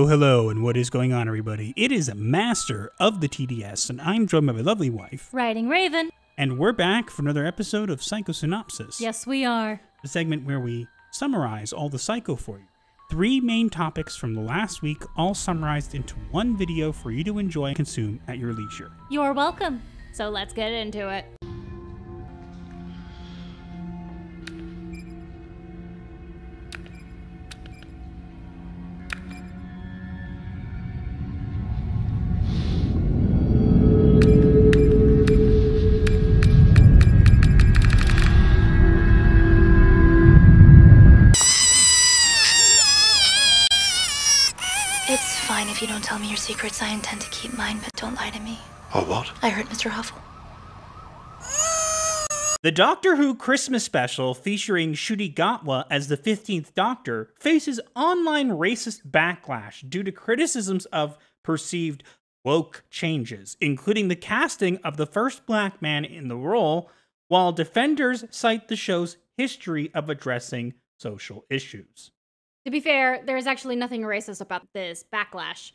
Hello, and what is going on, everybody? It is Master of the TDS, and I'm joined by my lovely wife, WritingRaven. And we're back for another episode of Psycho-Synopsis. Yes, we are. The segment where we summarize all the Psycho for you. 3 main topics from the last week, all summarized into one video for you to enjoy and consume at your leisure. You're welcome. So let's get into it. It's fine if you don't tell me your secrets. I intend to keep mine, but don't lie to me. Oh, what? I hurt Mr. Huffle. The Doctor Who Christmas special featuring Ncuti Gatwa as the 15th Doctor faces online racist backlash due to criticisms of perceived woke changes, including the casting of the first black man in the role, while defenders cite the show's history of addressing social issues. To be fair, there is actually nothing racist about this backlash.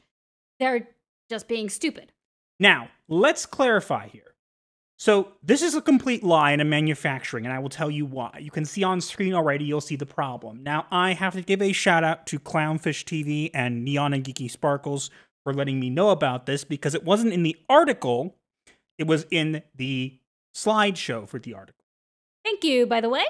They're just being stupid. Now, let's clarify here. So, this is a complete lie and a manufacturing, and I will tell you why. You can see on screen already, you'll see the problem. Now, I have to give a shout out to Clownfish TV and Neon and Geeky Sparkles for letting me know about this, because it wasn't in the article, it was in the slideshow for the article. Thank you, by the way.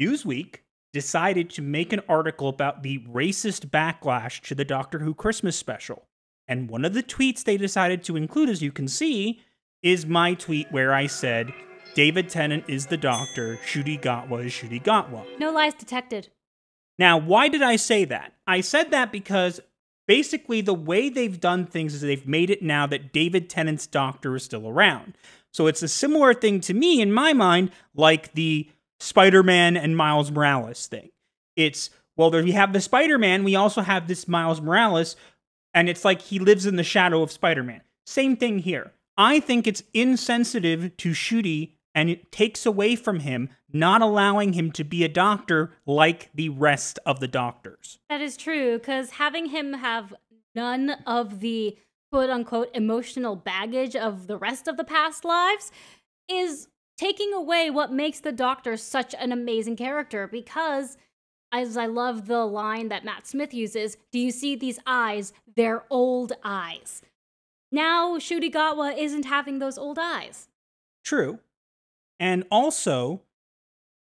Newsweek decided to make an article about the racist backlash to the Doctor Who Christmas special. And one of the tweets they decided to include, as you can see, is my tweet where I said, David Tennant is the Doctor, Ncuti Gatwa is Ncuti Gatwa. No lies detected. Now, why did I say that? I said that because basically the way they've done things is they've made it now that David Tennant's Doctor is still around. So it's a similar thing to me, in my mind, like the Spider-Man and Miles Morales thing. It's, well, there we have the Spider-Man, we also have this Miles Morales, and it's like he lives in the shadow of Spider-Man. Same thing here. I think it's insensitive to Ncuti, and it takes away from him, not allowing him to be a doctor like the rest of the doctors. That is true, because having him have none of the quote-unquote emotional baggage of the rest of the past lives is taking away what makes the Doctor such an amazing character, because, as I love the line that Matt Smith uses, do you see these eyes? They're old eyes. Now, Ncuti Gatwa isn't having those old eyes. True. And also,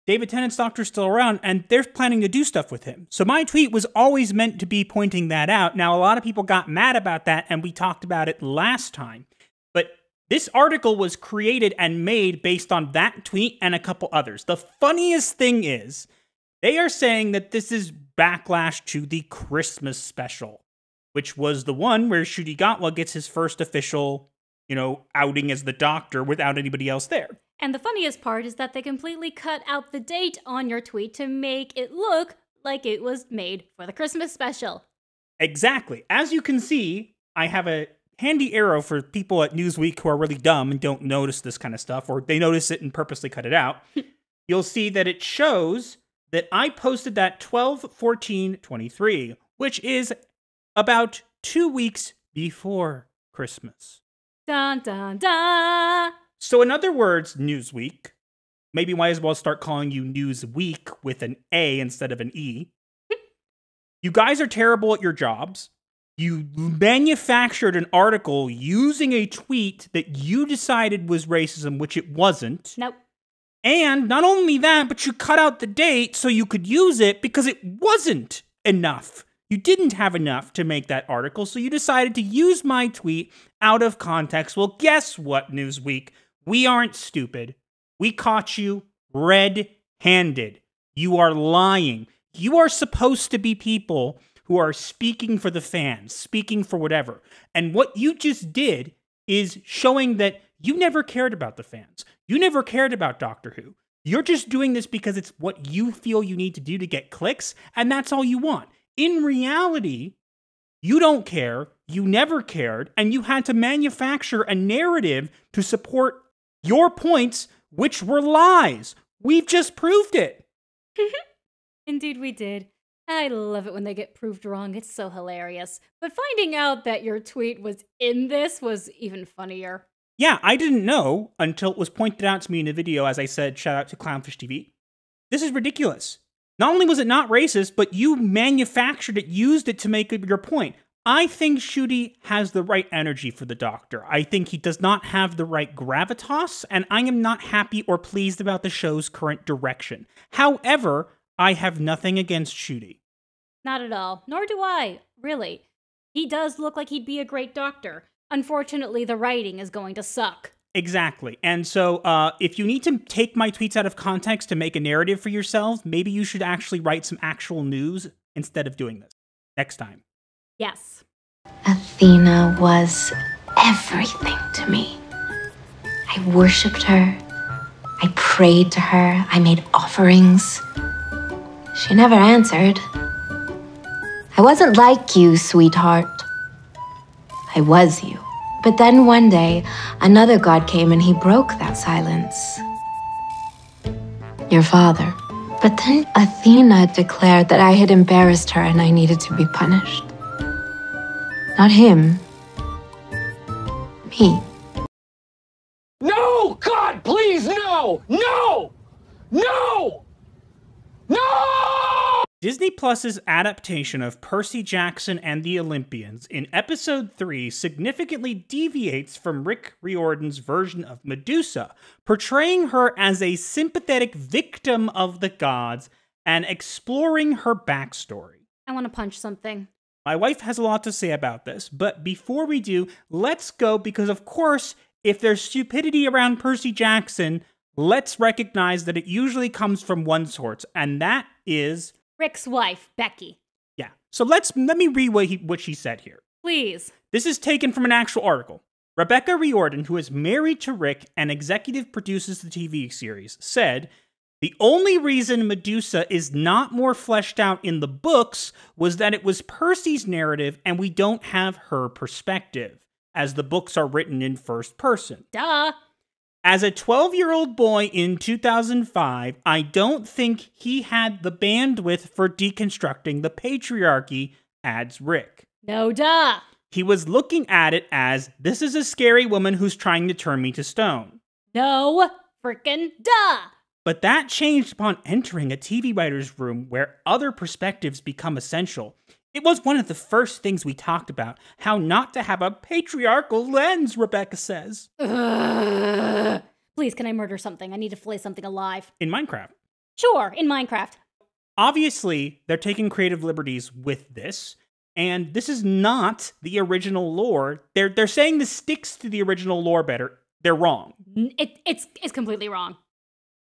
David Tennant's Doctor's still around, and they're planning to do stuff with him. So my tweet was always meant to be pointing that out. Now, a lot of people got mad about that, and we talked about it last time. But this article was created and made based on that tweet and a couple others. The funniest thing is, they are saying that this is backlash to the Christmas special, which was the one where Ncuti Gatwa gets his first official, outing as the Doctor without anybody else there. And the funniest part is that they completely cut out the date on your tweet to make it look like it was made for the Christmas special. Exactly. As you can see, I have a handy arrow for people at Newsweek who are really dumb and don't notice this kind of stuff, or they notice it and purposely cut it out. You'll see that it shows that I posted that 12/14/23, which is about 2 weeks before Christmas. Dun, dun, dun! So in other words, Newsweek, maybe might as well start calling you Newsweek with an A instead of an E. You guys are terrible at your jobs. You manufactured an article using a tweet that you decided was racism, which it wasn't. Nope. And not only that, but you cut out the date so you could use it because it wasn't enough. You didn't have enough to make that article, so you decided to use my tweet out of context. Well, guess what, Newsweek? We aren't stupid. We caught you red-handed. You are lying. You are supposed to be people who are speaking for the fans, speaking for whatever. And what you just did is showing that you never cared about the fans. You never cared about Doctor Who. You're just doing this because it's what you feel you need to do to get clicks, and that's all you want. In reality, You don't care, you never cared, and you had to manufacture a narrative to support your points, which were lies. We've just proved it. Indeed we did. I love it when they get proved wrong. It's so hilarious. But finding out that your tweet was in this was even funnier. Yeah, I didn't know until it was pointed out to me in a video, as I said, shout out to Clownfish TV. This is ridiculous. Not only was it not racist, but you manufactured it, used it to make your point. I think Ncuti has the right energy for the Doctor. I think he does not have the right gravitas, and I am not happy or pleased about the show's current direction. However, I have nothing against Ncuti. Not at all. Nor do I, really. He does look like he'd be a great Doctor. Unfortunately, the writing is going to suck. Exactly. And so if you need to take my tweets out of context to make a narrative for yourselves, maybe you should actually write some actual news instead of doing this next time. Yes. Athena was everything to me. I worshipped her. I prayed to her. I made offerings. She never answered. I wasn't like you, sweetheart. I was you. But then one day, another god came and he broke that silence. Your father. But then Athena declared that I had embarrassed her and I needed to be punished. Not him. Me. No! God, please, no! No! No! No! Disney Plus's adaptation of Percy Jackson and the Olympians in Episode 3 significantly deviates from Rick Riordan's version of Medusa, portraying her as a sympathetic victim of the gods and exploring her backstory. I want to punch something. My wife has a lot to say about this, but before we do, let's go because, of course, if there's stupidity around Percy Jackson, let's recognize that it usually comes from one source, and that is Rick's wife, Becky. Yeah. So let me read what she said here. Please. This is taken from an actual article. Rebecca Riordan, who is married to Rick and executive produces the TV series, said, "The only reason Medusa is not more fleshed out in the books was that it was Percy's narrative and we don't have her perspective, as the books are written in first person." Duh. As a 12-year-old boy in 2005, I don't think he had the bandwidth for deconstructing the patriarchy, adds Rick. No duh. He was looking at it as, this is a scary woman who's trying to turn me to stone. No frickin' duh. But that changed upon entering a TV writer's room where other perspectives become essential. It was one of the first things we talked about, how not to have a patriarchal lens, Rebecca says. Ugh. Please, can I murder something? I need to flay something alive. In Minecraft. Sure, in Minecraft. Obviously, they're taking creative liberties with this, and this is not the original lore. They're saying this sticks to the original lore better. They're wrong. It's completely wrong.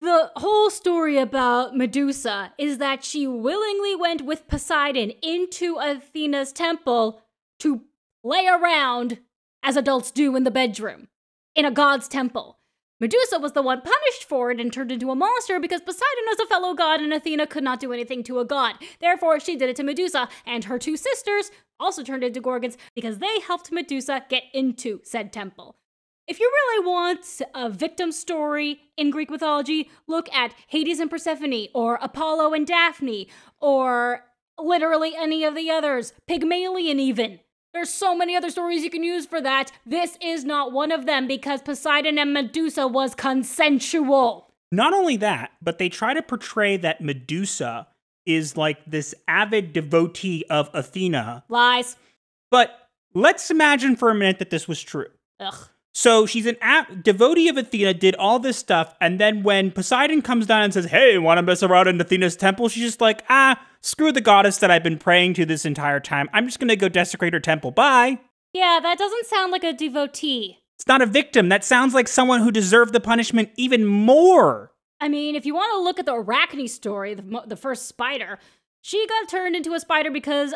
The whole story about Medusa is that she willingly went with Poseidon into Athena's temple to play around, as adults do in the bedroom, in a god's temple. Medusa was the one punished for it and turned into a monster because Poseidon was a fellow god and Athena could not do anything to a god. Therefore, she did it to Medusa, and her two sisters also turned into Gorgons because they helped Medusa get into said temple. If you really want a victim story in Greek mythology, look at Hades and Persephone, or Apollo and Daphne, or literally any of the others, Pygmalion even. There's so many other stories you can use for that. This is not one of them because Poseidon and Medusa was consensual. Not only that, but they try to portray that Medusa is like this avid devotee of Athena. Lies. But let's imagine for a minute that this was true. Ugh. So she's an devotee of Athena, did all this stuff, and then when Poseidon comes down and says, hey, want to mess around in Athena's temple? She's just like, screw the goddess that I've been praying to this entire time. I'm just going to go desecrate her temple. Bye. Yeah, that doesn't sound like a devotee. It's not a victim. That sounds like someone who deserved the punishment even more. I mean, if you want to look at the Arachne story, the first spider, she got turned into a spider because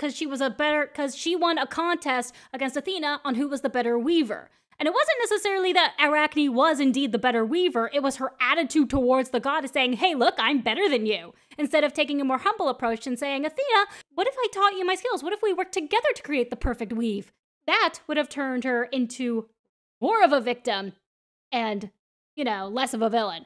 she won a contest against Athena on who was the better weaver. And it wasn't necessarily that Arachne was indeed the better weaver, it was her attitude towards the goddess saying, hey, look, I'm better than you. Instead of taking a more humble approach and saying, Athena, what if I taught you my skills? What if we worked together to create the perfect weave? That would have turned her into more of a victim and, you know, less of a villain.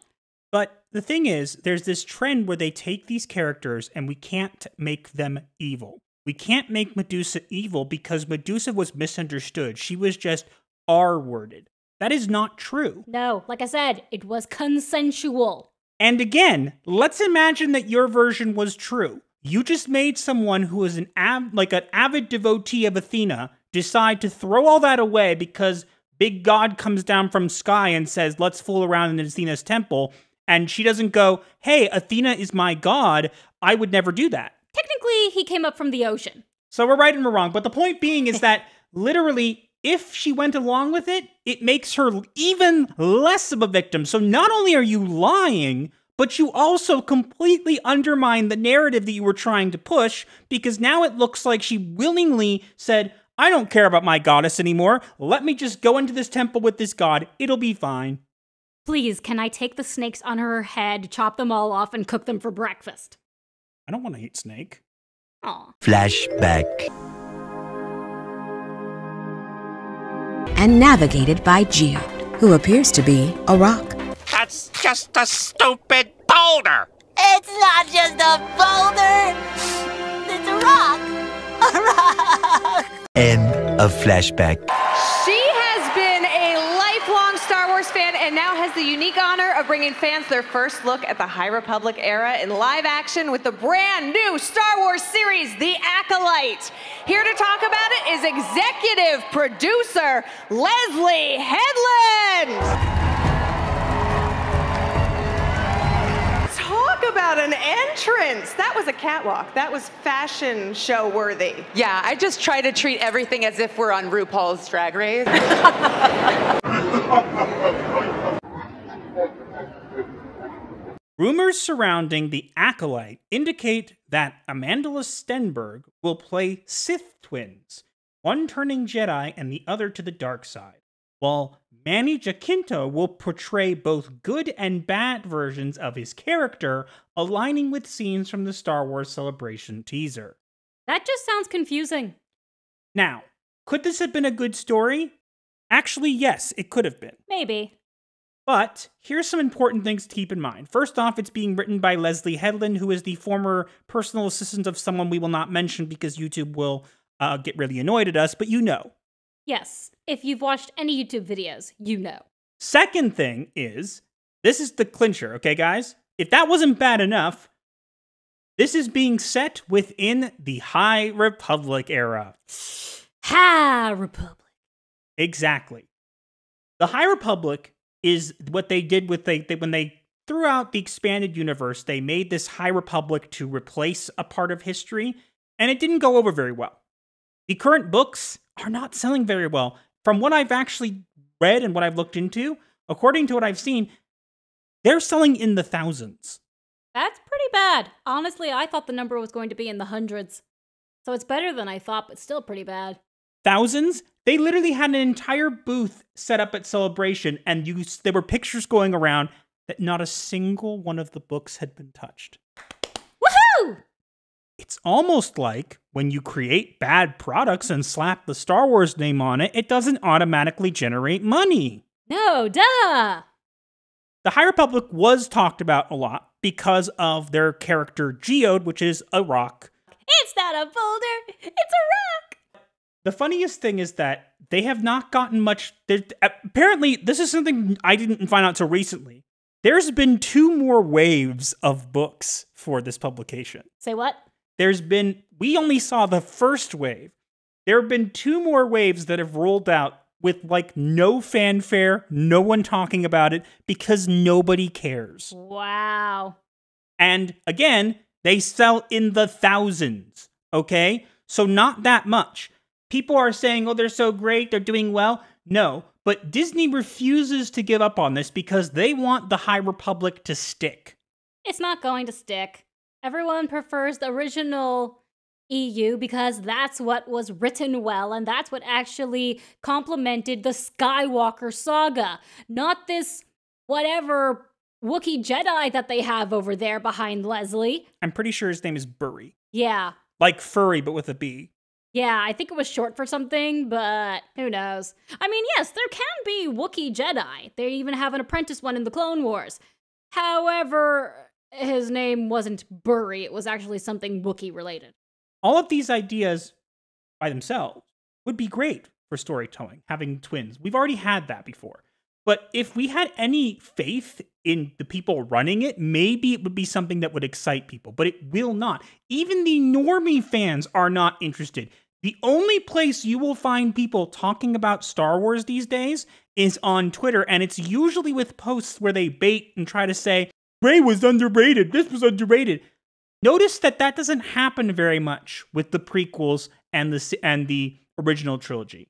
But the thing is, there's this trend where they take these characters and we can't make them evil. We can't make Medusa evil because Medusa was misunderstood. She was just R-worded. That is not true. No, like I said, it was consensual. And again, let's imagine that your version was true. You just made someone who is an avid devotee of Athena decide to throw all that away because big god comes down from sky and says, let's fool around in Athena's temple. And she doesn't go, hey, Athena is my god. I would never do that. Technically, he came up from the ocean. So we're right and we're wrong. But the point being is that literally, if she went along with it, it makes her even less of a victim. So not only are you lying, but you also completely undermine the narrative that you were trying to push, because now it looks like she willingly said, I don't care about my goddess anymore. Let me just go into this temple with this god. It'll be fine. Please, can I take the snakes on her head, chop them all off, and cook them for breakfast? I don't want to eat snake. Aw. Flashback. And navigated by Geode, who appears to be a rock. That's just a stupid boulder! It's not just a boulder! It's a rock! A rock! End of flashback. She has been a lifelong Star Wars fan and now has the unique honor of bringing fans their first look at the High Republic era in live action with the brand new Star Wars series, The Acolyte. Here to talk about it is executive producer Leslie Headland. Talk about an entrance. That was a catwalk. That was fashion show worthy. Yeah, I just try to treat everything as if we're on RuPaul's Drag Race. Rumors surrounding The Acolyte indicate that Amandla Stenberg will play Sith twins, one turning Jedi and the other to the dark side, while Manny Jacinto will portray both good and bad versions of his character, aligning with scenes from the Star Wars Celebration teaser. That just sounds confusing. Now, could this have been a good story? Actually, yes, it could have been. Maybe. But here's some important things to keep in mind. First off, it's being written by Leslie Headland, who is the former personal assistant of someone we will not mention because YouTube will get really annoyed at us, but you know. Yes, if you've watched any YouTube videos, you know. Second thing is, this is the clincher, okay, guys? If that wasn't bad enough, this is being set within the High Republic era. High Republic. Exactly. The High Republic is what they did with when they threw out the expanded universe. They made this High Republic to replace a part of history, and it didn't go over very well. The current books are not selling very well. From what I've actually read and what I've looked into, according to what I've seen, they're selling in the thousands. That's pretty bad. Honestly, I thought the number was going to be in the hundreds. So it's better than I thought, but still pretty bad. Thousands? They literally had an entire booth set up at Celebration, and there were pictures going around that not a single one of the books had been touched. Woohoo! It's almost like when you create bad products and slap the Star Wars name on it, it doesn't automatically generate money. No, duh! The High Republic was talked about a lot because of their character Geode, which is a rock. It's not a boulder, it's a rock! The funniest thing is that they have not gotten much... Apparently, this is something I didn't find out until recently. There's been 2 more waves of books for this publication. Say what? We only saw the first wave. There have been 2 more waves that have rolled out with, like, no fanfare, no one talking about it, because nobody cares. Wow. And, again, they sell in the thousands, okay? So not that much. People are saying, oh, they're so great, they're doing well. No, but Disney refuses to give up on this because they want the High Republic to stick. It's not going to stick. Everyone prefers the original EU because that's what was written well and that's what actually complemented the Skywalker saga, not this whatever Wookiee Jedi that they have over there behind Leslie. I'm pretty sure his name is Burry. Yeah. Like furry, but with a B. Yeah, I think it was short for something, but who knows? I mean, yes, there can be Wookiee Jedi. They even have an apprentice one in the Clone Wars. However, his name wasn't Burry. It was actually something Wookiee related. All of these ideas by themselves would be great for storytelling, having twins. We've already had that before. But if we had any faith in the people running it, maybe it would be something that would excite people, but it will not. Even the normie fans are not interested. The only place you will find people talking about Star Wars these days is on Twitter, and it's usually with posts where they bait and try to say, Rey was underrated, this was underrated. Notice that that doesn't happen very much with the prequels and the original trilogy.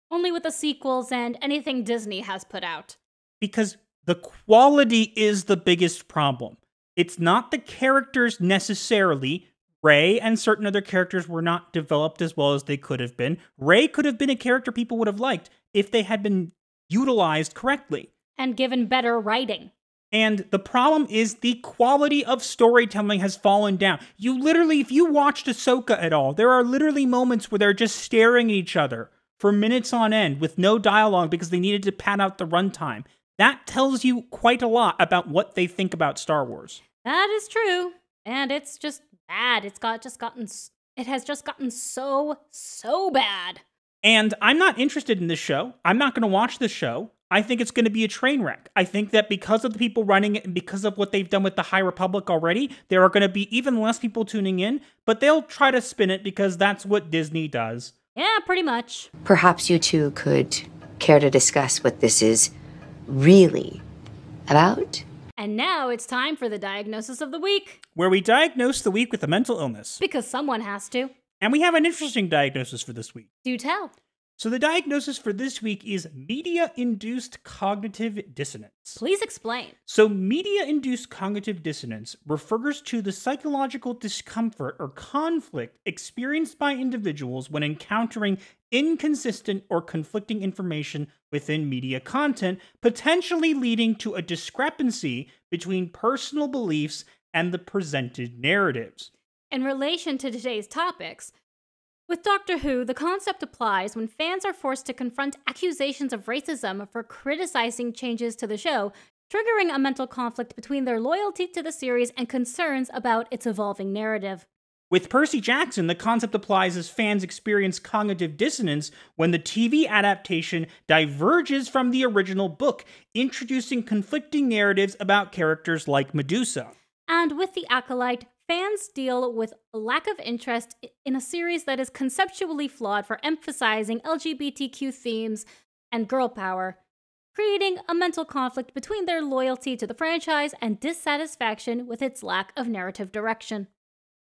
Only with the sequels and anything Disney has put out. Because the quality is the biggest problem. It's not the characters necessarily. Rey and certain other characters were not developed as well as they could have been. Rey could have been a character people would have liked if they had been utilized correctly. And given better writing. And the problem is the quality of storytelling has fallen down. You literally, if you watched Ahsoka at all, there are literally moments where they're just staring at each other for minutes on end with no dialogue because they needed to pad out the runtime. That tells you quite a lot about what they think about Star Wars. That is true. And it's just bad. It has just gotten so bad. And I'm not interested in this show. I'm not going to watch this show. I think it's going to be a train wreck. I think that because of the people running it and because of what they've done with the High Republic already, there are going to be even less people tuning in, but they'll try to spin it because that's what Disney does. Yeah, pretty much. Perhaps you two could care to discuss what this is really about? And now it's time for the diagnosis of the week. Where we diagnose the week with a mental illness. Because someone has to. And we have an interesting diagnosis for this week. Do tell. So the diagnosis for this week is media-induced cognitive dissonance. Please explain. So media-induced cognitive dissonance refers to the psychological discomfort or conflict experienced by individuals when encountering inconsistent or conflicting information within media content, potentially leading to a discrepancy between personal beliefs and the presented narratives. In relation to today's topics, with Doctor Who, the concept applies when fans are forced to confront accusations of racism for criticizing changes to the show, triggering a mental conflict between their loyalty to the series and concerns about its evolving narrative. With Percy Jackson, the concept applies as fans experience cognitive dissonance when the TV adaptation diverges from the original book, introducing conflicting narratives about characters like Medusa. And with The Acolyte, fans deal with a lack of interest in a series that is conceptually flawed for emphasizing LGBTQ themes and girl power, creating a mental conflict between their loyalty to the franchise and dissatisfaction with its lack of narrative direction.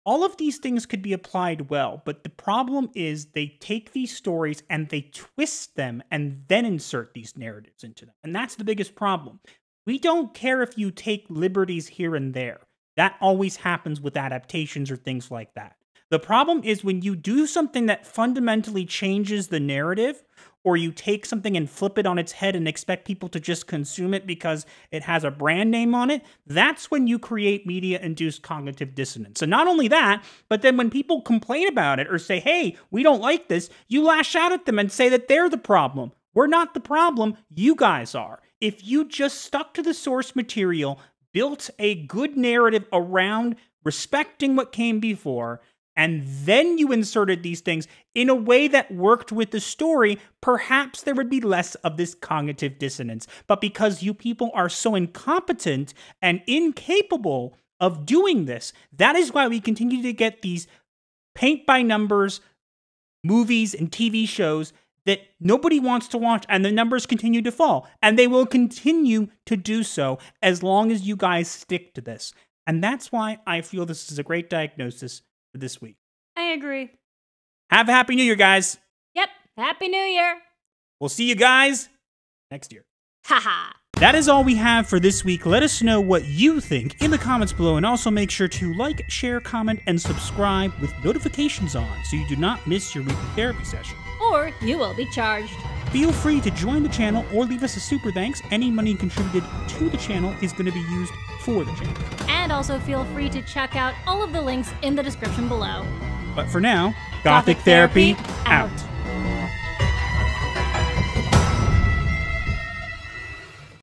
All of these things could be applied well, but the problem is they take these stories and they twist them and then insert these narratives into them. And that's the biggest problem. We don't care if you take liberties here and there. That always happens with adaptations or things like that. The problem is when you do something that fundamentally changes the narrative, or you take something and flip it on its head and expect people to just consume it because it has a brand name on it, that's when you create media-induced cognitive dissonance. And not only that, but then when people complain about it or say, hey, we don't like this, you lash out at them and say that they're the problem. We're not the problem, you guys are. If you just stuck to the source material, built a good narrative around respecting what came before, and then you inserted these things in a way that worked with the story, perhaps there would be less of this cognitive dissonance. But because you people are so incompetent and incapable of doing this, that is why we continue to get these paint-by-numbers movies and TV shows that nobody wants to watch, and the numbers continue to fall. And they will continue to do so as long as you guys stick to this. And that's why I feel this is a great diagnosis for this week. I agree. Have a Happy New Year, guys. Yep, Happy New Year. We'll see you guys next year. Haha. That is all we have for this week. Let us know what you think in the comments below, and also make sure to like, share, comment, and subscribe with notifications on so you do not miss your weekly therapy session. Or you will be charged. Feel free to join the channel or leave us a super thanks. Any money contributed to the channel is going to be used for the channel. And also feel free to check out all of the links in the description below. But for now, Gothic Therapy out.